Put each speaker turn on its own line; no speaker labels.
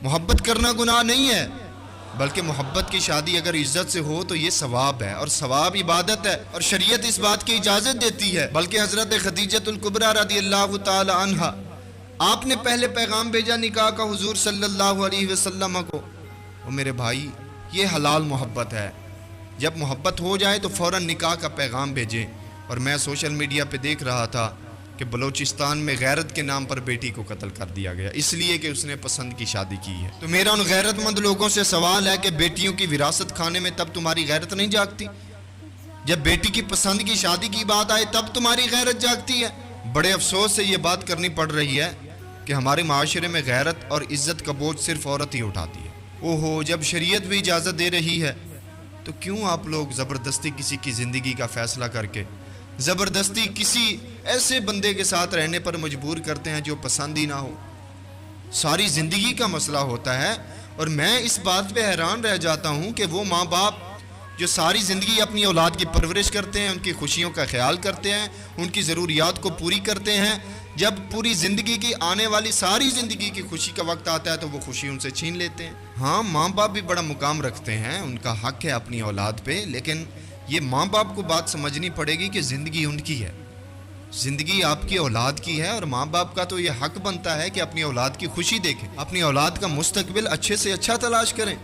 محبت کرنا گناہ نہیں ہے، بلکہ محبت کی شادی اگر عزت سے ہو تو یہ ثواب ہے، اور ثواب عبادت ہے، اور شریعت اس بات کی اجازت دیتی ہے۔ بلکہ حضرت خدیجہ الکبریٰ رضی اللہ تعالی عنہا، آپ نے پہلے پیغام بھیجا نکاح کا حضور صلی اللہ علیہ وسلم کو، وہ میرے بھائی یہ حلال محبت ہے، جب محبت ہو جائے تو فوراً نکاح کا پیغام بھیجیں۔ اور میں سوشل میڈیا پہ دیکھ رہا تھا کہ بلوچستان میں غیرت کے نام پر بیٹی کو قتل کر دیا گیا، اس لیے کہ اس نے پسند کی شادی کی ہے۔ تو میرا ان غیرت مند لوگوں سے سوال ہے کہ بیٹیوں کی وراثت کھانے میں تب تمہاری غیرت نہیں جاگتی؟ جب بیٹی کی پسند کی شادی کی بات آئے تب تمہاری غیرت جاگتی ہے؟ بڑے افسوس سے یہ بات کرنی پڑ رہی ہے کہ ہمارے معاشرے میں غیرت اور عزت کا بوجھ صرف عورت ہی اٹھاتی ہے۔ اوہو، جب شریعت بھی اجازت دے رہی ہے تو کیوں آپ لوگ زبردستی کسی کی زندگی کا فیصلہ کر کے زبردستی کسی ایسے بندے کے ساتھ رہنے پر مجبور کرتے ہیں جو پسند ہی نہ ہو؟ ساری زندگی کا مسئلہ ہوتا ہے، اور میں اس بات پہ حیران رہ جاتا ہوں کہ وہ ماں باپ جو ساری زندگی اپنی اولاد کی پرورش کرتے ہیں، ان کی خوشیوں کا خیال کرتے ہیں، ان کی ضروریات کو پوری کرتے ہیں، جب پوری زندگی کی آنے والی ساری زندگی کی خوشی کا وقت آتا ہے تو وہ خوشی ان سے چھین لیتے ہیں۔ ہاں، ماں باپ بھی بڑا مقام رکھتے ہیں، ان کا حق ہے اپنی اولاد پہ، لیکن یہ ماں باپ کو بات سمجھنی پڑے گی کہ زندگی ان کی ہے، زندگی آپ کی اولاد کی ہے، اور ماں باپ کا تو یہ حق بنتا ہے کہ اپنی اولاد کی خوشی دیکھیں، اپنی اولاد کا مستقبل اچھے سے اچھا تلاش کریں۔